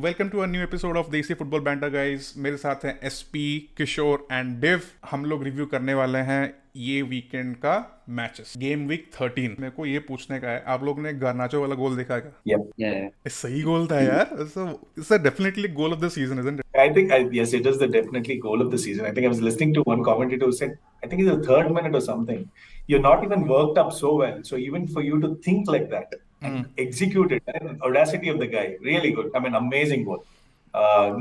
Welcome to a new episode of desi football banter guys. मेरे साथ हैं एसपी, किशोर एंड डिव। हम लोग रिव्यू करने वाले हैं ये वीकेंड का मैचेस, गेम वीक 13। मेरे को ये पूछने का है, आप लोग ने गार्नाचो वाला गोल देखा क्या? Yep. Yeah. ये सही गोल था यार। It's definitely goal of the season, isn't it? Yes, it is the definitely goal of the season. I think I was listening to one commentator who said, I think it's the third minute or something. You're not even worked up so well. So even for you to think like that and execute it, and audacity of the guy, really good. I mean, amazing goal.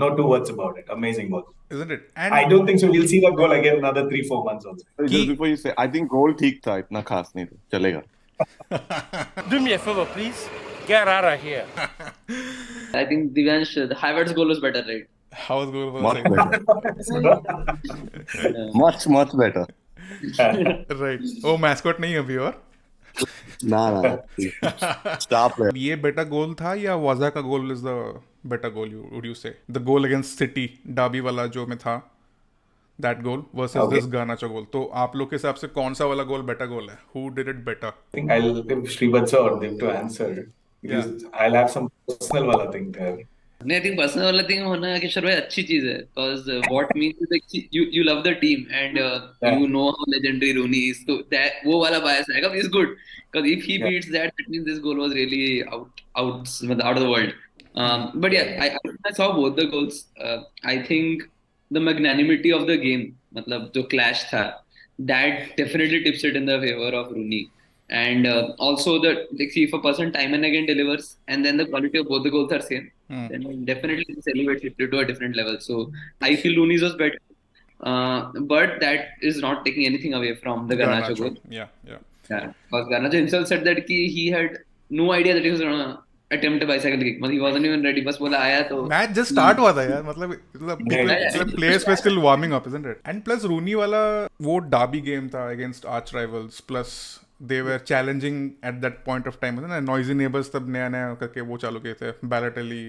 No two words about it. Amazing goal. Isn't it? I And don't think so. We'll see that goal again another 3-4 months also. Just before you say, I think goal ठीक था, इतना खास नहीं था, चलेगा. Do me a favor, please. Get out of here. I think Divyansh, the Havertz goal was better, right? how was goal Much better. Much better. Right. ओ mascot नहीं अभी और ना स्टार प्लेयर. ये बेटर गोल था या वाजा का goal is the better goal? Would you say the goal against City derby वाला जो में था, that goal versus this Garnacho goal? तो आप लोग के हिसाब से कौन सा वाला गोल बेटर गोल है? Who did it better? I think I'll give Srivatsa or Dev to answer. Because I'll have some personal wala thing there. नहीं, I think personal वाला thing होना किशोर भाई अच्छी चीज है, because what means is like you love the team and you know how legendary Rooney is, so that वो वाला bias आएगा, is good, because if he beats that, it means this goal was really out of the world. But yeah, I saw both the goals. I think the magnanimity of the game, मतलब जो clash था, that definitely tips it in the favor of Rooney. And also like see, if a person time and again delivers and then the quality of both the goals are same, then definitely this elevates it to a different level. So I feel Rooney's was better, but that is not taking anything away from the Garnacho goal. Yeah. Because Garnacho himself said that he had no idea that he was gonna attempt a bicycle kick. He wasn't even ready. बस बोला आया तो match just start हुआ था यार। मतलब players वे still warming up, isn't it? And plus Rooney वाला वो डार्बी गेम था against arch rivals, plus they were challenging at that point of time ना। नॉइजी नेबर्स तब नया करके वो चालू किए थे, बैलेटेली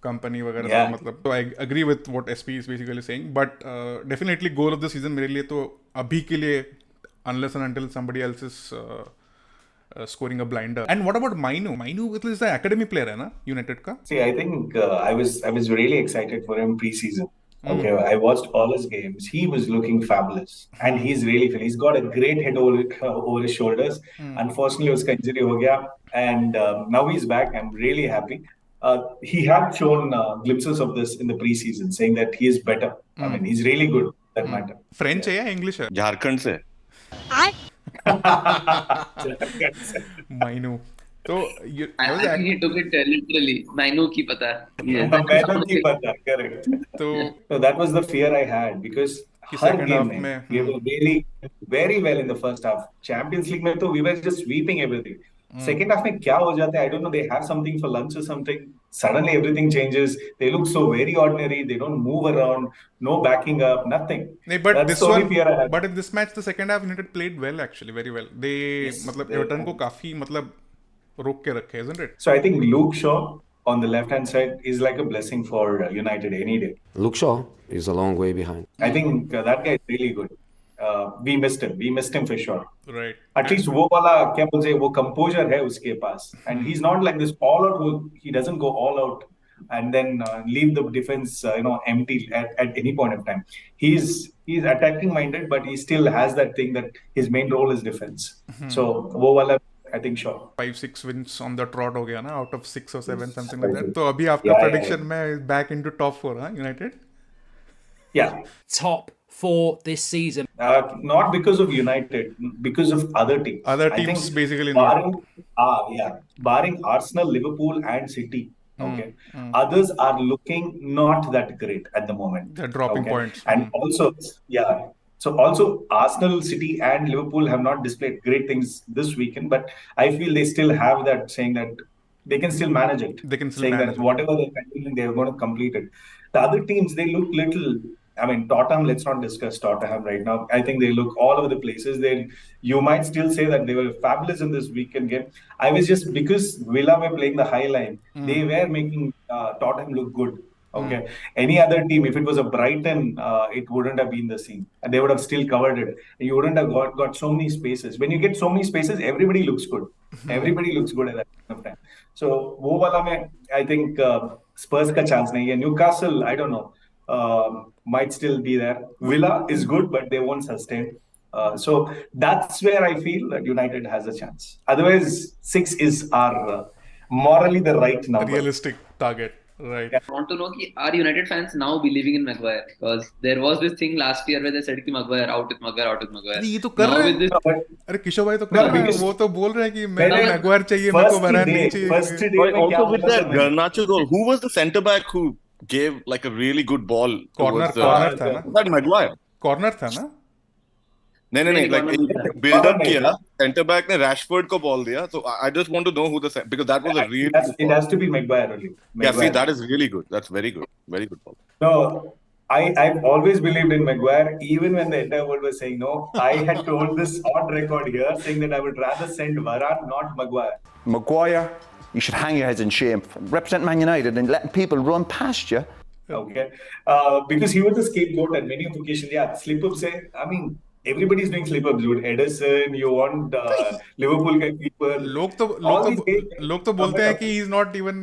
कंपनी वगैरह। मतलब तो I agree with what SP is basically saying, but definitely goal of the season मेरे लिए तो अभी के लिए, unless and until somebody else is scoring a blinder. And what about Mainu? Mainu is the academy player है ना United का? See, I think I was really excited for him pre-season. Okay, I watched all his games. He was looking fabulous, and he's really fit. He's got a great head over his shoulders. Unfortunately, उसका injury हो गया, and now he's back. I'm really happy. He had shown glimpses of this in the pre-season, saying that he is better. I mean, he's really good. That matter. French है या English है? झारखंड से. माइनू तो I think he took it literally. Mainu की पता है. Mainu की पता, correct. So that was the fear I had, because her game में we were really very well in the first half. Champions League में तो we were just sweeping everything. Second half में क्या हो जाता है? I don't know. They have something for lunch or something. Suddenly everything changes. They look so very ordinary. They don't move around. No backing up. Nothing. But That's this the only one, fear I had. but in this match, the second half United played well actually, very well. They मतलब Everton को काफी मतलब रोक के रखे, isn't it? So I think Luke Shaw on the left-hand side is like a blessing for United any day. Luke Shaw is a long way behind. I think that guy is really good. We missed him. We missed him for sure. Right. At least वो वाला क्या बोलते हैं, वो composure है उसके पास. And he's not like this all out. He doesn't go all out and then leave the defense empty at any point of time. He's attacking minded, but he still has that thing that his main role is defense. So वो वाला I think sure. 5-6 wins on the trot हो गया ना, out of 6 or 7 something like that. तो अभी आपका prediction में back into top 4 हाँ United? Yeah. Top 4 this season. Not because of United, because of other teams. Other teams I think basically barring, barring Arsenal, Liverpool, and City. Okay, others are looking not that great at the moment. They're dropping points. And also, so also Arsenal, City, and Liverpool have not displayed great things this weekend, but I feel they still have that saying that they can still manage it. They can still saying manage that whatever they're continuing, they're going to complete it. The other teams, they look little. I mean, Tottenham, let's not discuss Tottenham right now. I think they look all over the places. You might still say that they were fabulous in this weekend game. I was just, because Villa were playing the high line, they were making Tottenham look good. Okay. Any other team, if it was a Brighton, it wouldn't have been the same. And they would have still covered it. You wouldn't have got so many spaces. When you get so many spaces, everybody looks good. Everybody looks good at that point of time. So, wo wala mein, I think Spurs का chance नहीं है. Newcastle, I don't know, might still be there. Villa is good, but they won't sustain. So that's where I feel that United has a chance. Otherwise, 6 is our morally the right number. Realistic target, right? I want to know कि are United fans now believing in Maguire? Because there was this thing last year where they said कि Maguire out with Maguire, out with Maguire. अरे ये तो कर Now रहे with this, हैं. अरे किशोर भाई तो कर रहे हैं. वो तो बोल रहे हैं कि मैं मैंने- मैगवायर चाहिए, मेरे को वरान नहीं First चाहिए. day में क्या Also with बोला that था मैंने? Garnacho goal, who was the centre back who gave like a really good ball Corner towards corner था ना? that Maguire? कॉर्नर था ना? नहीं नहीं, like corner नहीं था. build up Corner किया, नहीं. centre back ने Rashford को ball दिया, so I just want to know who because that was a really good It ball. has to be Maguire only. Yeah, see, Maguire. that is really good. That's very good ball. No, I've always believed in Maguire, even when the entire world was saying no. I had told this on record here, saying that I would rather send Varane, not Maguire. Maguire, you should hang your heads in shame. Represent Man United and letting people run past you. Okay, because he was the scapegoat at many occasions. Yeah, slip-ups. I mean, everybody's doing slip-ups, dude. Edison, you want Liverpool का keeper. लोग तो बोलते हैं कि he is not even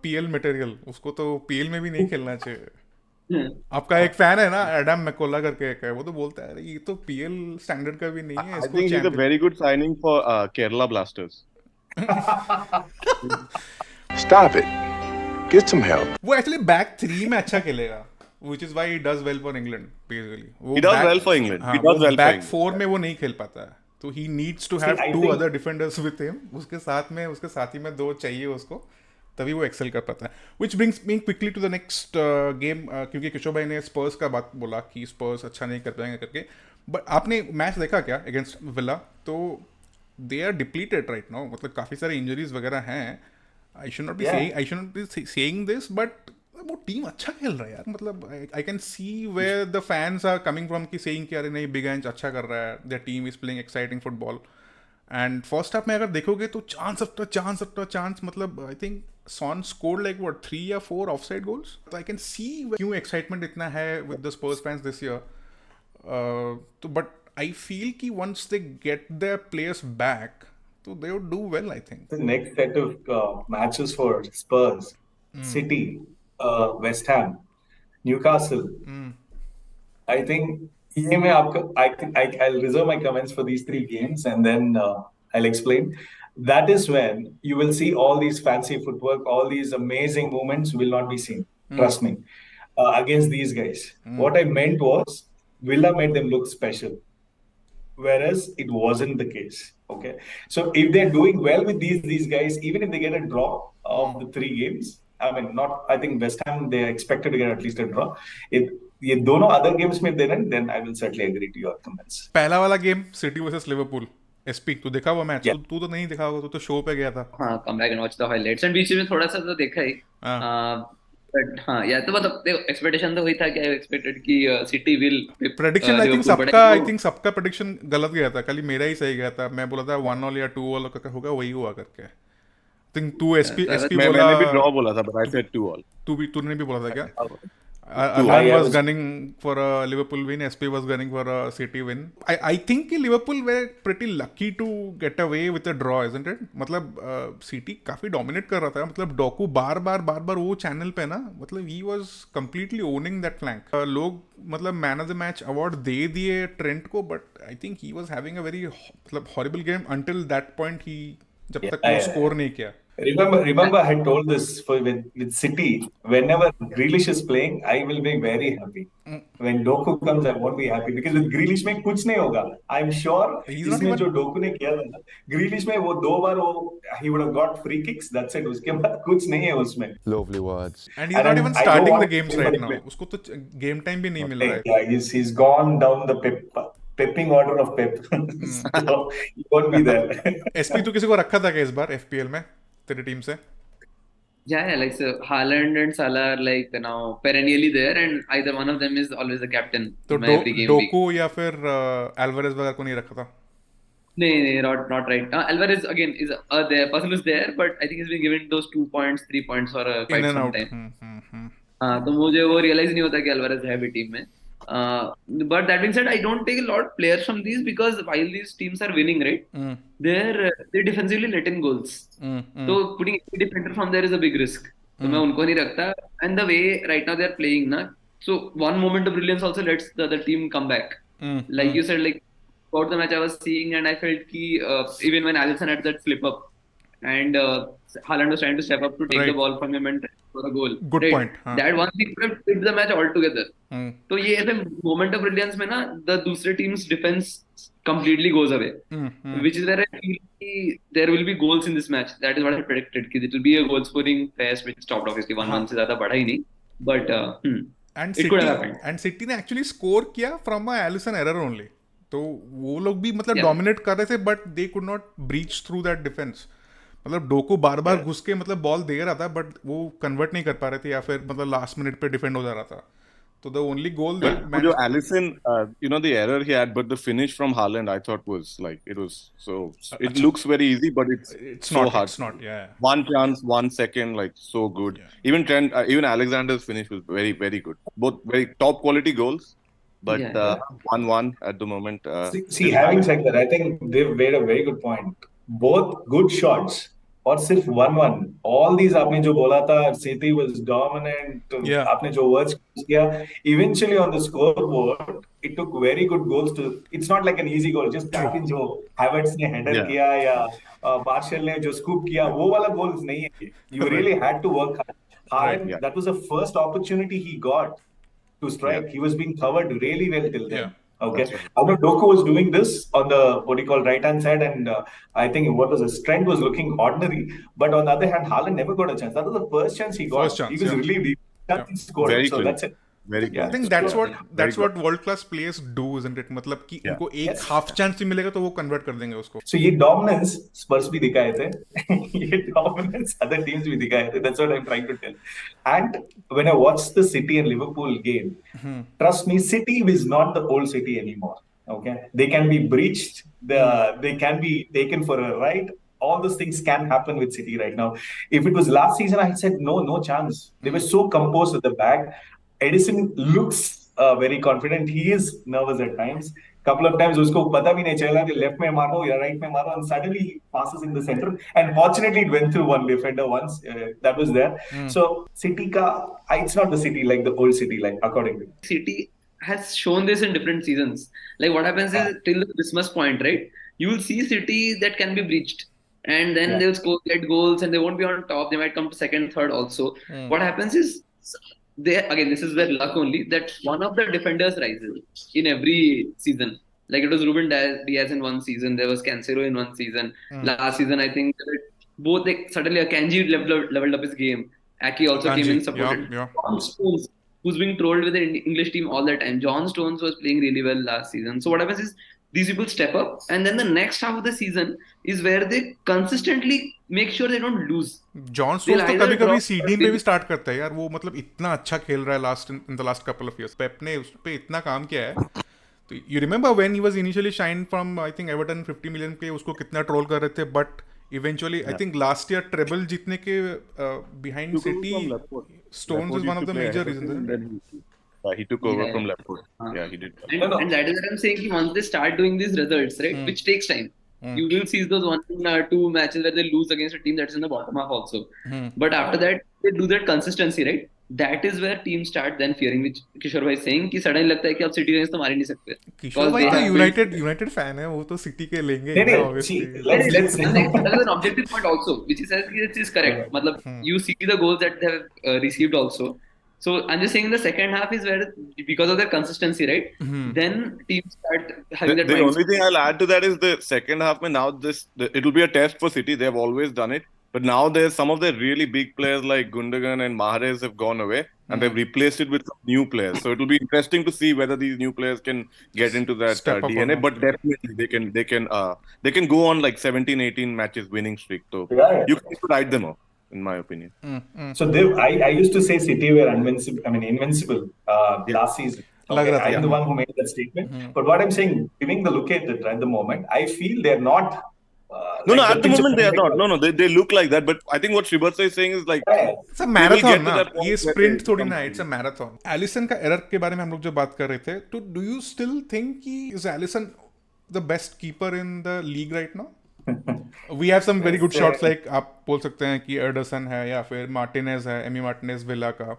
PL material. उसको तो PL में भी नहीं खेलना चाहिए. आपका एक फैन है ना, एडम मैकोला करके एक है, वो तो बोलता है ये तो PL स्टैंडर्ड का भी नहीं है. I think he's a very good signing for Kerala Blasters. Stop it. Get some help. वो एक्चुअली बैक 3 में अच्छा खेलेगा, which is why he does well for England basically. He does well for England. He does well for back England. 4 में वो नहीं खेल पाता है, तो he needs to have I two think- other defenders with him. उसके साथी में 2 चाहिए उसको, तभी वो एक्सेल कर पाता है. Which brings me quickly to the next game, क्योंकि किशोर भाई ने स्पर्स का बात बोला कि स्पर्स अच्छा नहीं कर पाएंगे करके. बट आपने मैच देखा क्या अगेंस्ट विला? तो they are depleted right now. मतलब काफी सारे इंजरीज वगैरह हैं. I should not be saying this, but वो टीम अच्छा खेल रहा है यार. मतलब I can see where the fans are coming from कि saying कि अरे नहीं बिग एंच अच्छा कर रहा है, their team is playing exciting football. And first half में अगर देखोगे तो chance after chance, मतलब I think Son scored like what 3 or 4 offside goals. So I can see क्यों excitement इतना है with the Spurs fans this year. तो but I feel कि once they get their players back, so they would do well, I think. The next set of matches for Spurs, City, West Ham, Newcastle. I think ये मैं आपको I'll reserve my comments for these 3 games and then I'll explain. That is when you will see all these fancy footwork, all these amazing movements will not be seen. Trust me. Against these guys. What I meant was Villa made them look special, whereas it wasn't the case. Okay, so if they're doing well with these guys, even if they get a draw of the 3 games, I mean, I think West Ham, they are expected to get at least a draw. If ये दोनों other games में they run, then I will certainly agree to your comments. पहला वाला game city versus Liverpool, SP तू देखा वो match? Yeah. तू तो नहीं देखा होगा, तू तो शो पे गया था. हाँ, come back and watch the highlights. And बीच में थोड़ा सा तो देखा ही. But हाँ, या तो मतलब देखो एक्सपेक्टेशन तो वही था कि I expected कि city will prediction I think सबका प्रेडिक्शन गलत गया था, खाली मेरा ही सही गया था. मैं बोला था 1-1 या 2-1 करके होगा, वही हुआ करके. आई थिंक तू एसपी बोला, मैंने भी ड्रॉ बोला था, but I said 2-2. तूने भी बोला था क्या? I Alan was was- gunning for a Liverpool win. SP was gunning for a City win. I think Liverpool were pretty lucky to get away with a draw, isn't it? मतलब City काफी dominate कर रहा था. मतलब Docu बार बार वो channel पे ना, मतलब he was completely owning that flank. लोग मतलब man of the match award दे दिए ट्रेंट को, but I think he was having a very मतलब horrible game until that point. He जब तक वो स्कोर नहीं किया. Remember, I had told this with City. Whenever Grealish is playing, I will be very happy. When Doku comes, I won't be happy because with Grealish में कुछ नहीं होगा. I'm sure इसमें जो Doku ने किया था ना, Grealish में वो 2 बार he would have got free kicks. That's it. उसके बाद कुछ नहीं है उसमें. Lovely words. And he's not even I starting don't the games want right him now. to उसको तो game time भी नहीं मिल रहा है. Yeah, he's gone down the pepping order of Pep. So he won't be there. SP तू किसी को रखा था क्या इस बार FPL में तेरी टीम से? Yeah, like so Haaland and Salah are like now perennially there, and either one of them is always the captain. तो in my every game week. Docu या फिर एल्वारेज वगैरह को नहीं रखा था? नहीं, not right. Alvarez again is there. Puzzle is there, but I think he's been given those 2 points, 3 points for quite In and some out. time. तो मुझे वो realize नहीं होता कि Alvarez है भी टीम में. But that being said, I don't take a lot of players from these because while these teams are winning, right, they defensively let in goals. So putting a defender from there is a big risk. तो मैं उनको नहीं रखता. And the way right now they are playing ना, so one moment of brilliance also lets the other team come back. Like you said, like about the match I was seeing, and I felt ki even when Alisson had that flip up and Haaland was trying to step up to take the ball from him and for a goal. Good point. That one thing could have flipped the match altogether. तो ये ऐसे moment of brilliance में ना the दूसरे team's defense completely goes away, which is where I feel कि there will be goals in this match. That is what I predicted कि it will be a goal scoring fest which stopped obviously 1-1 से ज़्यादा बढ़ा ही नहीं, but and it could have happened. And City ने actually score किया from a Alisson error only. तो वो लोग भी मतलब dominate कर रहे थे, but they could not breach through that defense. मतलब डोको बार बार घुस के मतलब बॉल दे रहा था, बट वो कन्वर्ट नहीं कर पा रहे थे, या फिर मतलब लास्ट मिनट पे डिफेंड हो जा रहा था. तो the only goal that जो Alisson, the error he had, but the finish from Haaland I thought was like, it was so, it looks very easy, but it's so not hard. It's not, yeah. One chance, 1 second, like so good. Yeah. Even Trent, even Alexander's finish was very, very good. Both very top quality goals, but 1-1 at the moment. See, having said that, I think they've made a very good point. Both good shots. और सिर्फ 1-1. All these आपने जो बोला था, City was dominant. आपने जो words किया, eventually on the scoreboard, it took very good goals to. It's not like an easy goal. Just back in जो Havertz ने header किया या Martial ने जो scoop किया, वो वाला goals नहीं है. You really had to work hard. Haaland, that was the first opportunity he got to strike. He was being covered really well till then. Okay, I know Doku was doing this on the right hand side, and I think his strength was looking ordinary. But on the other hand, Haaland never got a chance. That was the first chance he got. He was relieved. He scored. Very so clean. that's it. Very I think that's what world class players do, isn't it? मतलब कि उनको एक half chance भी मिलेगा तो वो convert कर देंगे उसको. So ये dominance Spurs भी दिखाए थे, ये dominance other teams भी दिखाए थे. That's what I'm trying to tell. And when I watched the City and Liverpool game, trust me, City is not the old City anymore. Okay, they can be breached. They can be taken for a ride. All those things can happen with City right now. If it was last season, I said no chance. They were so composed at the back. Edison looks very confident. He is nervous at times. Couple of times उसको पता भी नहीं चला कि left में मारो या right में मारो, and suddenly he passes in the center. And fortunately, it went through one defender once. That was there. So City का, it's not the City like the old City, like according to me. City has shown this in different seasons. Like what happens is till the Christmas point, right? You will see City that can be breached, and then they'll get goals, and they won't be on top. They might come to second, third also. What happens is, again, this is where luck only, that one of the defenders rises in every season. Like it was Ruben Diaz in one season, there was Cancelo in one season. Last season, I think both suddenly Akanji leveled up his game. Aki also came in supported. John Stones, who's being trolled with the English team all the time. John Stones was playing really well last season. So what happens is, these people step up, and then the next half of the season is where they consistently make sure they don't lose. John stones तो कभी-कभी CD में भी start करता है यार, वो मतलब इतना अच्छा खेल रहा है in the last couple of years. पेप ने उस पे इतना काम किया है. तो you remember when he was initially signed from I think Everton 50 million पे, उसको कितना ट्रोल कर रहे थे, but eventually I think last year treble जीतने के behind City, Stones is one of the major reasons. He took over from Liverpool. Yeah, he did. And that is what I'm saying. Once they start doing these results, right, which takes time, you will see those 1 or 2 matches where they lose against a team that's in the bottom half also. But after that, they do that consistency, right? That is where teams start then fearing, which Kishore bhai is saying कि suddenly लगता है कि अब City against तो मार ही नहीं सकते. Kishore bhai तो United fan है, वो तो City के लेंगे. नहीं, let's that is an objective point also, which he says it is correct. मतलब you see the goals that they have received also. So I'm just saying the second half is where, because of their consistency, right? Then teams start having that. The only thing I'll add to that is the second half. Now it will be a test for City. They've always done it, but now there's some of the really big players like Gundogan and Mahrez have gone away, and they've replaced it with some new players. So it will be interesting to see whether these new players can get into that DNA. But definitely they can go on like 17-18 matches winning streak. So you can ride them off, in my opinion. So I used to say City were invincible last season. Okay? I'm the one who made that statement. But what I'm saying, giving the look at it at the moment, I feel they're not. No, at the moment they are not. No, they look like that. But I think what Srivatsa is saying is like, it's a marathon ना, ये sprint थोड़ी ना, it's a marathon. Alisson का error के बारे में हम लोग जब बात कर रहे थे, तो do you still think कि is Alisson the best keeper in the league right now? We have some very good shots like आप बोल सकते हैं कि एडरसन है या फिर मार्टिनेज है, एमी मार्टिनेज विला का.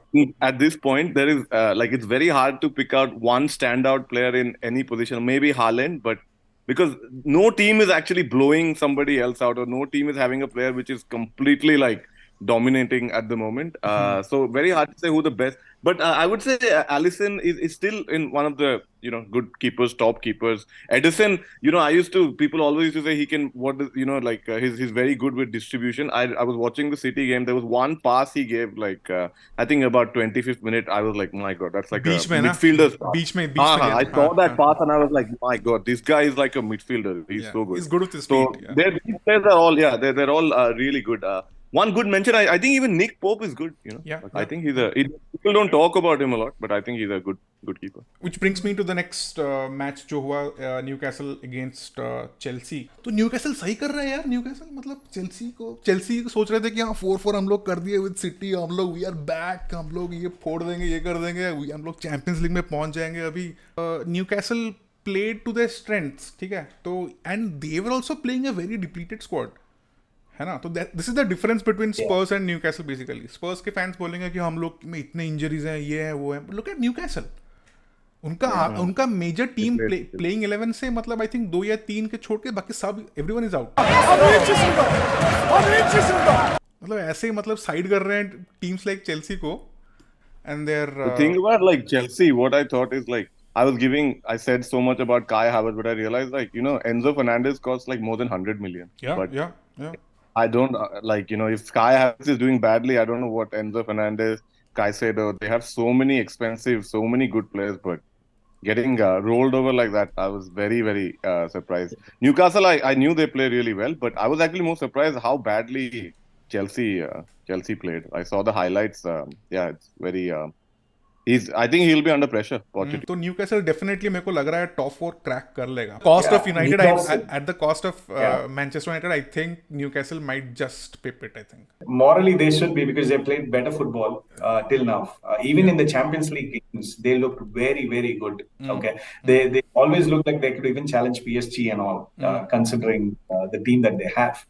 At this point, there is like it's very hard to pick out one standout player in any position. Maybe Haaland, but because no team is actually blowing somebody else out, or no team is having a player which is completely like dominating at the moment. So very hard to say who the best. But I would say Alisson is still in one of the good keepers, top keepers. Edison, people always used to say he can he's very good with distribution. I was watching the City game. There was one pass he gave I think about 25th minute. I was like, my God, that's like Beach a mein, midfielder's pass. Beach mein I saw that pass and I was like, my God, this guy is like a midfielder. He's so good. He's good with his So feet. Yeah. these players are all they're all really good. One good mention, I think even Nick Pope is good. I think people don't talk about him a lot, but I think he's a good keeper. Which brings me to the next match जो हुआ Newcastle against Chelsea. तो Newcastle सही कर रहा है यार. Newcastle मतलब Chelsea को सोच रहे थे कि हाँ 4-4 हम लोग कर दिए with City, हम लोग we are back, हम लोग ये फोड़ देंगे, ये कर देंगे, हम लोग Champions League में पहुंच जाएंगे अभी. Newcastle played to their strengths, ठीक है. तो and they were also playing a very depleted squad. है ना. तो this is the difference between Spurs and Newcastle. Basically Spurs के फैंस बोलेंगे कि हम लोग में इतने इंजरीज हैं, ये है वो है. Look at Newcastle. उनका मेजर टीम प्लेइंग 11 से मतलब आई थिंक 2 या 3 के छोड़ के बाकी सब एवरीवन इज आउट. मतलब ऐसे ही मतलब साइड कर रहे हैं टीम्स लाइक चेल्सी को. And there The thing about like Chelsea, what I thought is like I said so much about Kai Havertz, but I realized Enzo Fernandez costs like more than 100 million. yeah. I don't if Kai Havertz is doing badly, I don't know what Enzo Fernandez, Caicedo, they have so many expensive, so many good players, but getting rolled over like that, I was very, very surprised. Newcastle, I knew they play really well, but I was actually more surprised how badly Chelsea played. I saw the highlights. It's very. I think he'll be under pressure. तो Newcastle definitely मेरे को लग रहा है top 4 crack कर लेगा. Cost of United at the cost of Manchester United, I think Newcastle might just pip it. I think morally they should be, because they played better football till now. Even in the Champions League games, they looked very, very good. Okay, they always looked like they could even challenge PSG and all, considering the team that they have.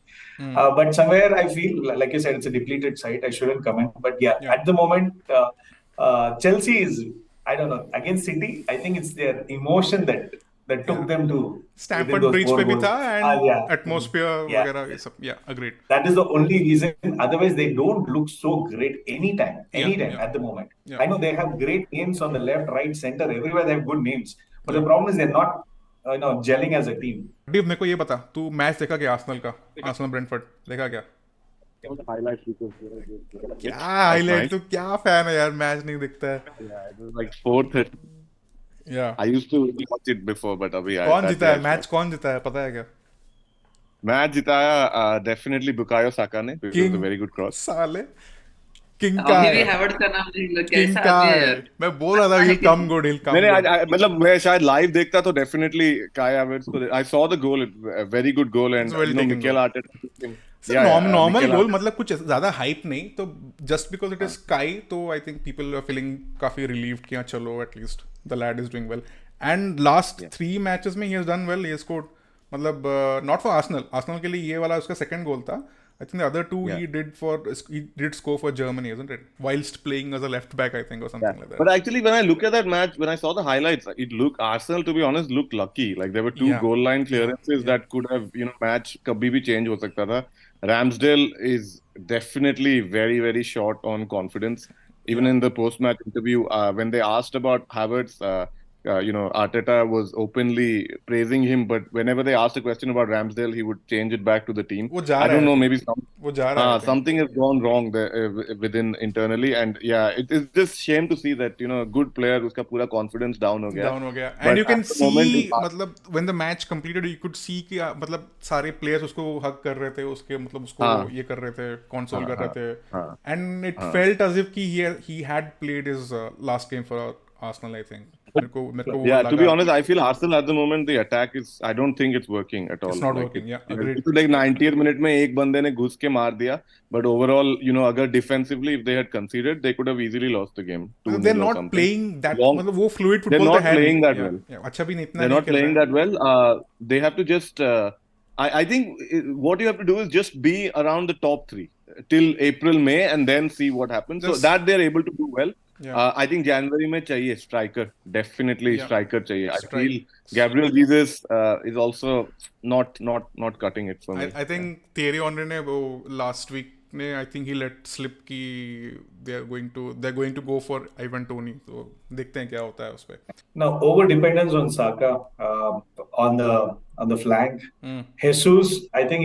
But somewhere I feel, like you said, it's a depleted side. I shouldn't comment, but at the moment. Chelsea is, I don't know, against City. I think it's their emotion that took them to Stamford Bridge पे भी था and atmosphere वगैरह ये सब. Agreed. That is the only reason. Otherwise, they don't look so great anytime at the moment. I know they have great names on the left, right, center, everywhere they have good names. But the problem is they're not gelling as a team. Div, मेरे को ये बता, तू match देखा क्या Arsenal का? Arsenal Brentford देखा क्या? क्या हाईलाइट? तो क्या फैन है यार, मैच नहीं दिखता है. Like 4:30. I used to watch it before, but अभी कौन जीता है मैच? कौन जीता है पता है क्या? मैच जिताया definitely बुकायो साका ने, because it was a very good cross. साले किंग का है. हैवर्ट्स का नाम नहीं लो, किंग कैसा का आदमी है. है. मैं बोल रहा था he'll come good. नहीं मतलब मैं शायद लाइव देखता तो definitely Kai Havertz को. I saw the goal, a very good goal, and Mikel Arteta. Normal goal, मतलब कुछ ज्यादा हाइप नहीं. तो just because it is Kai, तो I think people are feeling काफी रिलीव्ड कि चलो at least the lad is doing well. And last 3 matches में ही has done well. He scored, मतलब नॉट फॉर आर्सेनल के लिए ये वाला उसका सेकंड गोल था. I think the other two he did score for Germany, isn't it? Whilst playing as a left back, I think, or something like that. But actually, when I look at that match, when I saw the highlights, Arsenal, to be honest, looked lucky. Like there were 2 goal line clearances that could have, match kabhi bhi change ho sakta tha. Ramsdale is definitely very, very short on confidence. Even in the post-match interview, when they asked about Havertz, Arteta was openly praising him, but whenever they asked a question about Ramsdale, he would change it back to the team. I don't know, maybe something has gone wrong there within internally, and it is just shame to see that good player uska pura confidence down ho gaya. And you can see, मतलब when the match completed, you could see कि मतलब सारे players उसको hug कर रहे थे, उसके मतलब उसको ये कर रहे थे, console कर रहे थे, and it felt as if कि he had played his last game for Arsenal, I think. To be honest, I feel Arsenal at the moment, the attack is, I don't think it's working at all. It's not working, agreed. It's like 90th minute में एक बंदे ने घुस के मार दिया, but overall, अगर defensively if they had conceded, they could have easily lost the game. They're not playing that, मतलब वो fluid football. They're not playing that well. अच्छा भी नहीं, इतना they're not playing that well. They have to just I think what you have to do is just be around the top 3 till April, May, and then see what happens. So that they're able to do well. Yeah. I think January mein chahiye striker. Definitely striker chahiye. I feel Gabriel Jesus is also not cutting it for me. I think Thierry Henry ne last week ne I think he let slip ki they're going to go for Ivan Toney. So देखते हैं क्या होता है उस पे. Now over dependence on Saka on the flank. Jesus, I think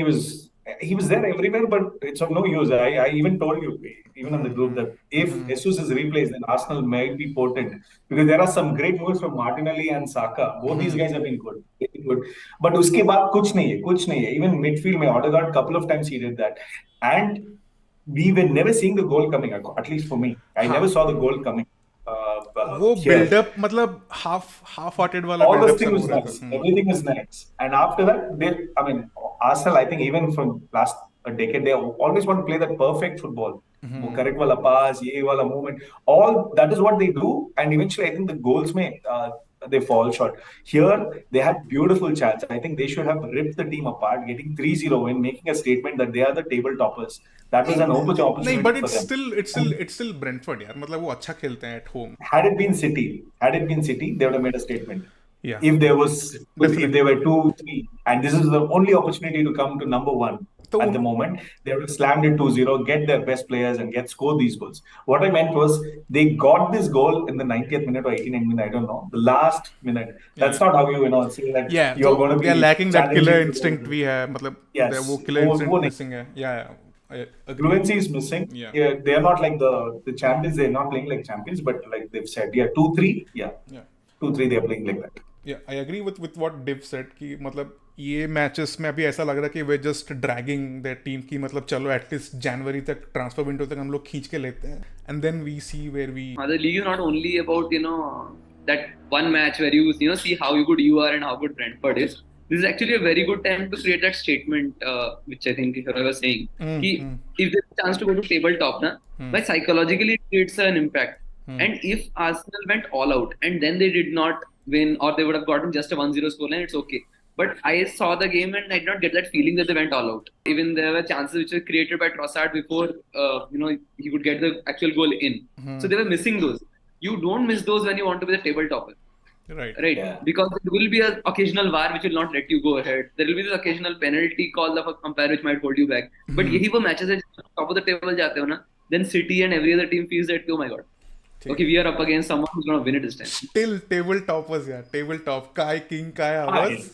he was there everywhere, but it's of no use. I even told you, even on the group, that if Jesus is replaced, then Arsenal might be potent, because there are some great moves from Martinelli and Saka. Both these guys have been good, really good. But उसके बाद कुछ नहीं है. Even midfield में Odegaard couple of times he did that, and we were never seeing the goal coming. At least for me, I never saw the goal coming. वो build-up मतलब half-hearted वाला all build-up this thing was nice. Everything was nice, and after that, Arsenal, I think even from last a decade, they always want to play that perfect football. वो correct वाला pass, ये वाला movement, all that is what they do, and eventually I think the goals they fall short. Here they had beautiful chance. I think they should have ripped the team apart, getting 3-0 win, making a statement that they are the table toppers. That was an opportunity. नहीं, but for them. it's still Brentford यार. मतलब वो अच्छा खेलते हैं at home. Had it been City, they would have made a statement. Yeah. If they were 2-3, and this is the only opportunity to come to number 1 at the moment, they would have slammed it 2-0, get their best players and scored these goals. What I meant was they got this goal in the 90th minute or 89th minute, I don't know, the last minute. That's not how you say that you're going to be lacking that killer instinct we have. मतलब वो killer instinct missing है. Yeah. Fluency is missing. Yeah, they are not like the champions. They're not playing like champions, but like they've said, 2-3. 2-3 they are playing like that. Yeah, I agree with what Div said कि मतलब ये matches में अभी ऐसा लग रहा है कि वे जस्ट ड्रैगिंग द टीम की, मतलब चलो एटलीस्ट जनवरी तक ट्रांसफर विंडो तक हम लोग खींच के लेते हैं, and then we see where we. The league is not only about that one match where you see how good you are and how good Brentford is. This is actually a very good time to create that statement, which I think I was saying. If there's a chance to go to tabletop, but psychologically it creates an impact. And if Arsenal went all out and then they did not win, or they would have gotten just a 1-0 scoreline, it's okay. But I saw the game and I did not get that feeling that they went all out. Even there were chances which were created by Trossard before he could get the actual goal in. So they were missing those. You don't miss those when you want to be the table topper. Right. Yeah. Because there will be an occasional VAR which will not let you go ahead. There will be this occasional penalty call of a umpire which might hold you back. But यही वो matches है top of the table जाते हो ना, then City and every other team feels that, oh my god, okay, we are up against someone who's going to win it this time. Still table toppers, yeah. Table top. Kai King, Kai Abbas.